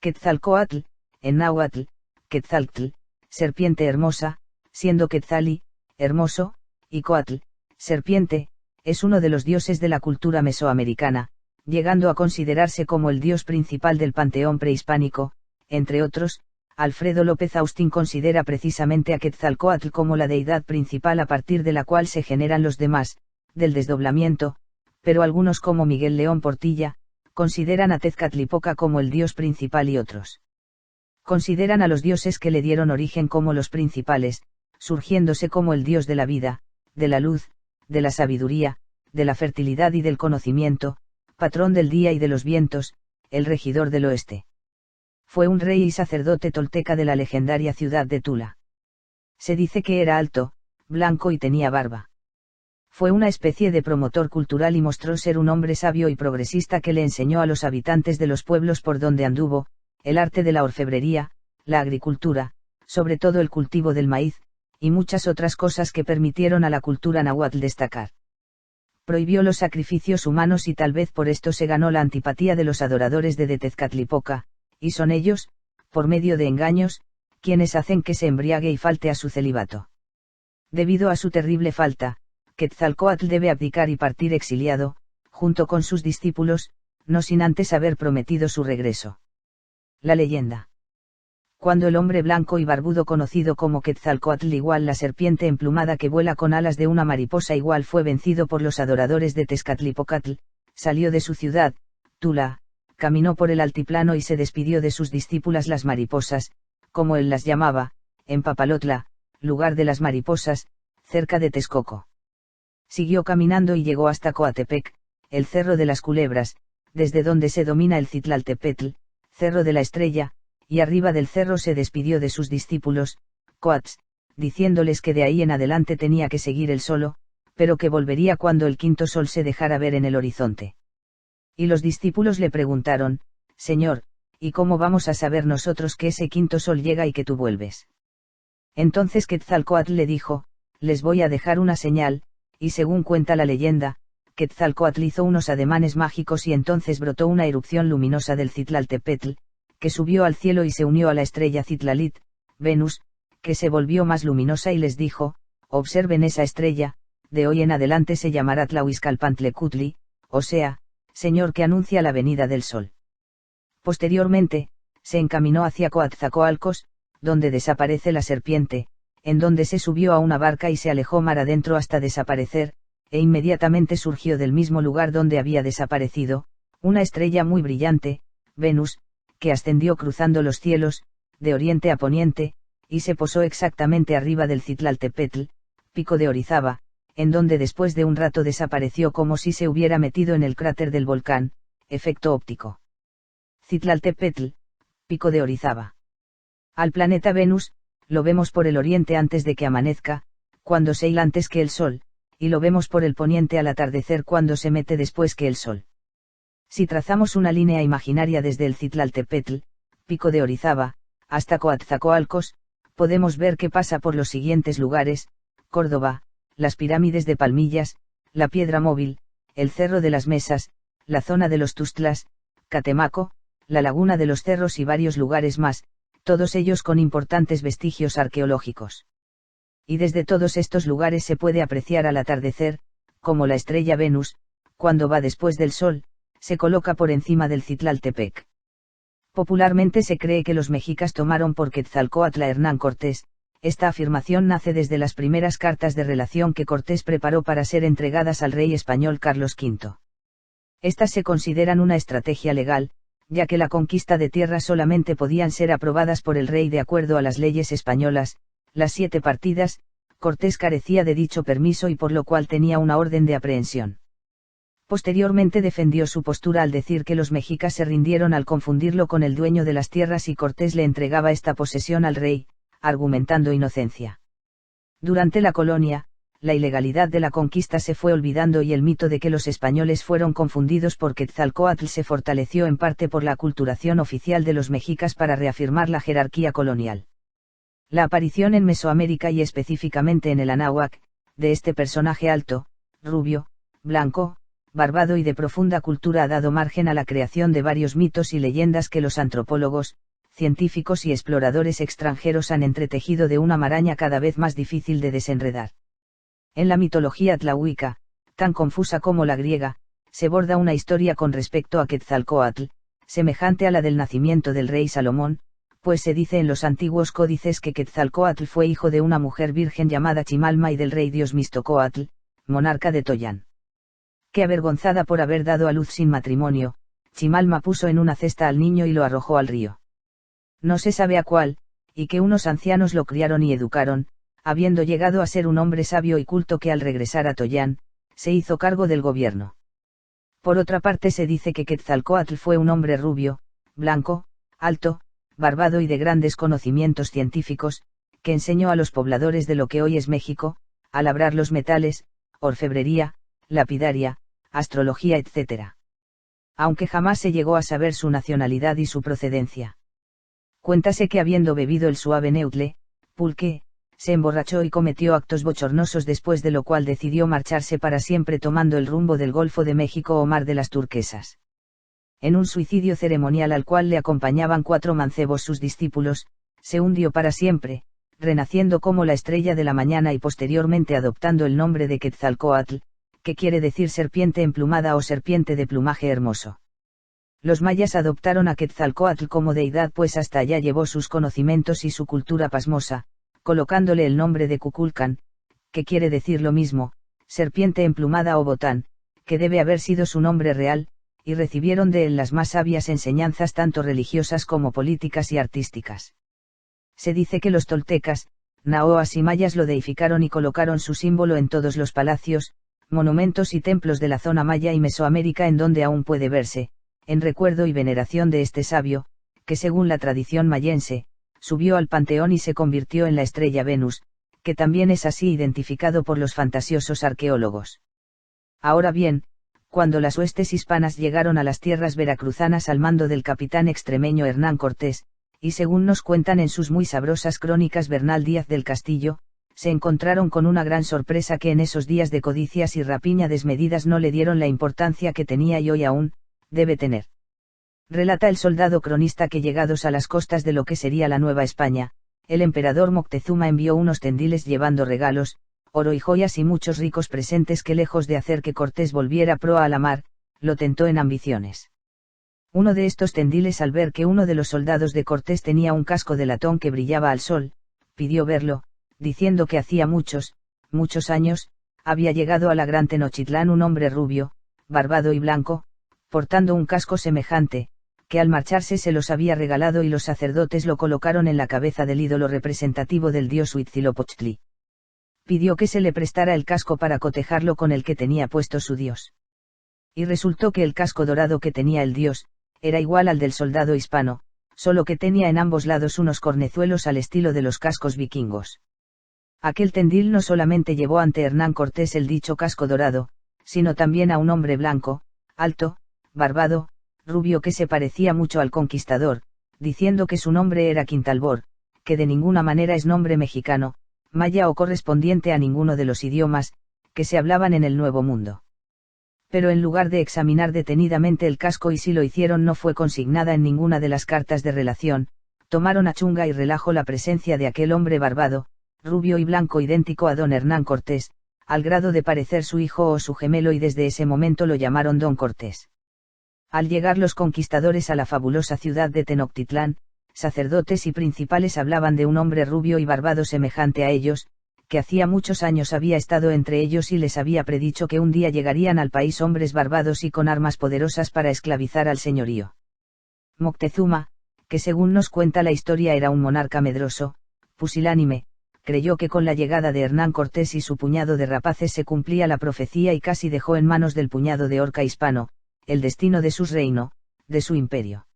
Quetzalcóatl, en náhuatl, Quetzaltl, serpiente hermosa, siendo Quetzali, hermoso, y Coatl, serpiente, es uno de los dioses de la cultura mesoamericana, llegando a considerarse como el dios principal del panteón prehispánico. Entre otros, Alfredo López Austin considera precisamente a Quetzalcóatl como la deidad principal a partir de la cual se generan los demás, del desdoblamiento, pero algunos como Miguel León Portilla, consideran a Tezcatlipoca como el dios principal y otros consideran a los dioses que le dieron origen como los principales, surgiéndose como el dios de la vida, de la luz, de la sabiduría, de la fertilidad y del conocimiento, patrón del día y de los vientos, el regidor del oeste. Fue un rey y sacerdote tolteca de la legendaria ciudad de Tula. Se dice que era alto, blanco y tenía barba. Fue una especie de promotor cultural y mostró ser un hombre sabio y progresista que le enseñó a los habitantes de los pueblos por donde anduvo, el arte de la orfebrería, la agricultura, sobre todo el cultivo del maíz, y muchas otras cosas que permitieron a la cultura náhuatl destacar. Prohibió los sacrificios humanos y tal vez por esto se ganó la antipatía de los adoradores de Tezcatlipoca, y son ellos, por medio de engaños, quienes hacen que se embriague y falte a su celibato. Debido a su terrible falta, Quetzalcóatl debe abdicar y partir exiliado, junto con sus discípulos, no sin antes haber prometido su regreso. La leyenda. Cuando el hombre blanco y barbudo conocido como Quetzalcóatl igual la serpiente emplumada que vuela con alas de una mariposa igual fue vencido por los adoradores de Tezcatlipocatl, salió de su ciudad, Tula, caminó por el altiplano y se despidió de sus discípulas las mariposas, como él las llamaba, en Papalotla, lugar de las mariposas, cerca de Texcoco. Siguió caminando y llegó hasta Coatepec, el cerro de las culebras, desde donde se domina el Citlaltepetl, cerro de la estrella, y arriba del cerro se despidió de sus discípulos, Coats, diciéndoles que de ahí en adelante tenía que seguir él solo, pero que volvería cuando el quinto sol se dejara ver en el horizonte. Y los discípulos le preguntaron, Señor, ¿y cómo vamos a saber nosotros que ese quinto sol llega y que tú vuelves? Entonces Quetzalcóatl le dijo, les voy a dejar una señal, y según cuenta la leyenda, Quetzalcóatl hizo unos ademanes mágicos y entonces brotó una erupción luminosa del Citlaltepetl, que subió al cielo y se unió a la estrella Citlalit, Venus, que se volvió más luminosa y les dijo, observen esa estrella, de hoy en adelante se llamará Tlahuizcalpantlecutli, o sea, Señor que anuncia la venida del sol. Posteriormente, se encaminó hacia Coatzacoalcos, donde desaparece la serpiente, en donde se subió a una barca y se alejó mar adentro hasta desaparecer, e inmediatamente surgió del mismo lugar donde había desaparecido, una estrella muy brillante, Venus, que ascendió cruzando los cielos, de oriente a poniente, y se posó exactamente arriba del Citlaltepetl, pico de Orizaba, en donde después de un rato desapareció como si se hubiera metido en el cráter del volcán, efecto óptico. Citlaltepetl, pico de Orizaba. Al planeta Venus, lo vemos por el oriente antes de que amanezca, cuando se hila antes que el sol, y lo vemos por el poniente al atardecer cuando se mete después que el sol. Si trazamos una línea imaginaria desde el Citlaltepetl, pico de Orizaba, hasta Coatzacoalcos, podemos ver que pasa por los siguientes lugares: Córdoba, las pirámides de Palmillas, la Piedra Móvil, el Cerro de las Mesas, la zona de los Tustlas, Catemaco, la Laguna de los Cerros y varios lugares más, todos ellos con importantes vestigios arqueológicos. Y desde todos estos lugares se puede apreciar al atardecer, como la estrella Venus, cuando va después del sol, se coloca por encima del Citlaltepec. Popularmente se cree que los mexicas tomaron por Quetzalcóatl a Hernán Cortés. Esta afirmación nace desde las primeras cartas de relación que Cortés preparó para ser entregadas al rey español Carlos V. Estas se consideran una estrategia legal, ya que la conquista de tierras solamente podían ser aprobadas por el rey de acuerdo a las leyes españolas, las 7 partidas. Cortés carecía de dicho permiso y por lo cual tenía una orden de aprehensión. Posteriormente defendió su postura al decir que los mexicas se rindieron al confundirlo con el dueño de las tierras y Cortés le entregaba esta posesión al rey, argumentando inocencia. Durante la colonia, la ilegalidad de la conquista se fue olvidando y el mito de que los españoles fueron confundidos por Quetzalcóatl se fortaleció en parte por la aculturación oficial de los mexicas para reafirmar la jerarquía colonial. La aparición en Mesoamérica y específicamente en el Anáhuac, de este personaje alto, rubio, blanco, barbado y de profunda cultura ha dado margen a la creación de varios mitos y leyendas que los antropólogos, científicos y exploradores extranjeros han entretejido de una maraña cada vez más difícil de desenredar. En la mitología tlahuica, tan confusa como la griega, se borda una historia con respecto a Quetzalcóatl, semejante a la del nacimiento del rey Salomón, pues se dice en los antiguos códices que Quetzalcóatl fue hijo de una mujer virgen llamada Chimalma y del rey dios Mixtocóatl, monarca de Toyán. Que avergonzada por haber dado a luz sin matrimonio, Chimalma puso en una cesta al niño y lo arrojó al río. No se sabe a cuál, y que unos ancianos lo criaron y educaron, habiendo llegado a ser un hombre sabio y culto que al regresar a Toyán, se hizo cargo del gobierno. Por otra parte se dice que Quetzalcóatl fue un hombre rubio, blanco, alto, barbado y de grandes conocimientos científicos, que enseñó a los pobladores de lo que hoy es México, a labrar los metales, orfebrería, lapidaria, astrología etc. Aunque jamás se llegó a saber su nacionalidad y su procedencia. Cuéntase que habiendo bebido el suave neutle, pulque, se emborrachó y cometió actos bochornosos, después de lo cual decidió marcharse para siempre tomando el rumbo del Golfo de México o Mar de las Turquesas. En un suicidio ceremonial al cual le acompañaban 4 mancebos sus discípulos, se hundió para siempre, renaciendo como la estrella de la mañana y posteriormente adoptando el nombre de Quetzalcóatl, que quiere decir serpiente emplumada o serpiente de plumaje hermoso. Los mayas adoptaron a Quetzalcóatl como deidad, pues hasta allá llevó sus conocimientos y su cultura pasmosa, colocándole el nombre de Cuculcán, que quiere decir lo mismo, serpiente emplumada o botán, que debe haber sido su nombre real, y recibieron de él las más sabias enseñanzas tanto religiosas como políticas y artísticas. Se dice que los toltecas, naoas y mayas lo deificaron y colocaron su símbolo en todos los palacios, monumentos y templos de la zona maya y Mesoamérica, en donde aún puede verse, en recuerdo y veneración de este sabio, que según la tradición mayense, subió al panteón y se convirtió en la estrella Venus, que también es así identificado por los fantasiosos arqueólogos. Ahora bien, cuando las huestes hispanas llegaron a las tierras veracruzanas al mando del capitán extremeño Hernán Cortés, y según nos cuentan en sus muy sabrosas crónicas Bernal Díaz del Castillo, se encontraron con una gran sorpresa que en esos días de codicias y rapiña desmedidas no le dieron la importancia que tenía y hoy aún debe tener. Relata el soldado cronista que llegados a las costas de lo que sería la Nueva España, el emperador Moctezuma envió unos tendiles llevando regalos, oro y joyas y muchos ricos presentes que, lejos de hacer que Cortés volviera proa a la mar, lo tentó en ambiciones. Uno de estos tendiles, al ver que uno de los soldados de Cortés tenía un casco de latón que brillaba al sol, pidió verlo, diciendo que hacía muchos años, había llegado a la gran Tenochtitlán un hombre rubio, barbado y blanco, portando un casco semejante, que al marcharse se los había regalado y los sacerdotes lo colocaron en la cabeza del ídolo representativo del dios Huitzilopochtli. Pidió que se le prestara el casco para cotejarlo con el que tenía puesto su dios. Y resultó que el casco dorado que tenía el dios, era igual al del soldado hispano, solo que tenía en ambos lados unos cornezuelos al estilo de los cascos vikingos. Aquel tendil no solamente llevó ante Hernán Cortés el dicho casco dorado, sino también a un hombre blanco, alto, barbado, rubio, que se parecía mucho al conquistador, diciendo que su nombre era Quintalbor, que de ninguna manera es nombre mexicano, maya o correspondiente a ninguno de los idiomas que se hablaban en el Nuevo Mundo. Pero en lugar de examinar detenidamente el casco, y si lo hicieron no fue consignada en ninguna de las cartas de relación, tomaron a chunga y relajo la presencia de aquel hombre barbado, rubio y blanco idéntico a don Hernán Cortés, al grado de parecer su hijo o su gemelo, y desde ese momento lo llamaron don Cortés. Al llegar los conquistadores a la fabulosa ciudad de Tenochtitlán, sacerdotes y principales hablaban de un hombre rubio y barbado semejante a ellos, que hacía muchos años había estado entre ellos y les había predicho que un día llegarían al país hombres barbados y con armas poderosas para esclavizar al señorío. Moctezuma, que según nos cuenta la historia era un monarca medroso, pusilánime, creyó que con la llegada de Hernán Cortés y su puñado de rapaces se cumplía la profecía y casi dejó en manos del puñado de Orca hispano el destino de su reino, de su imperio.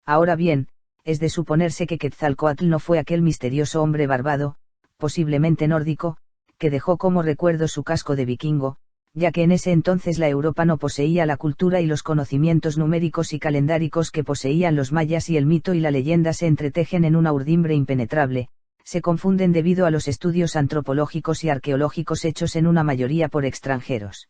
Ahora bien, es de suponerse que Quetzalcóatl no fue aquel misterioso hombre barbado, posiblemente nórdico, que dejó como recuerdo su casco de vikingo, ya que en ese entonces la Europa no poseía la cultura y los conocimientos numéricos y calendáricos que poseían los mayas, y el mito y la leyenda se entretejen en una urdimbre impenetrable, se confunden debido a los estudios antropológicos y arqueológicos hechos en una mayoría por extranjeros.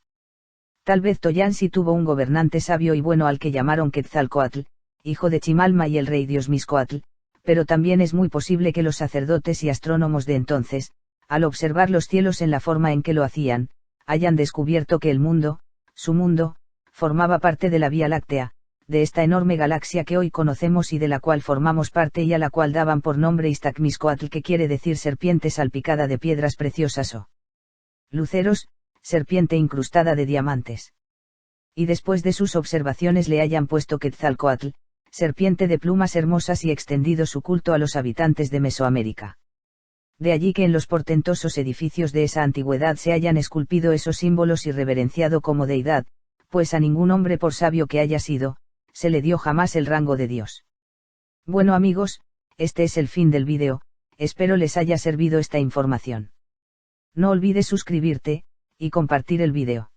Tal vez Toyansi tuvo un gobernante sabio y bueno al que llamaron Quetzalcoatl, hijo de Chimalma y el rey dios Mixcoatl, pero también es muy posible que los sacerdotes y astrónomos de entonces, al observar los cielos en la forma en que lo hacían, hayan descubierto que el mundo, su mundo, formaba parte de la Vía Láctea, de esta enorme galaxia que hoy conocemos y de la cual formamos parte y a la cual daban por nombre Iztaccmixcoatl, que quiere decir serpiente salpicada de piedras preciosas o luceros, serpiente incrustada de diamantes. Y después de sus observaciones le hayan puesto Quetzalcoatl, serpiente de plumas hermosas, y extendido su culto a los habitantes de Mesoamérica. De allí que en los portentosos edificios de esa antigüedad se hayan esculpido esos símbolos y reverenciado como deidad, pues a ningún hombre, por sabio que haya sido, se le dio jamás el rango de Dios. Bueno amigos, este es el fin del vídeo, espero les haya servido esta información. No olvides suscribirte, y compartir el vídeo.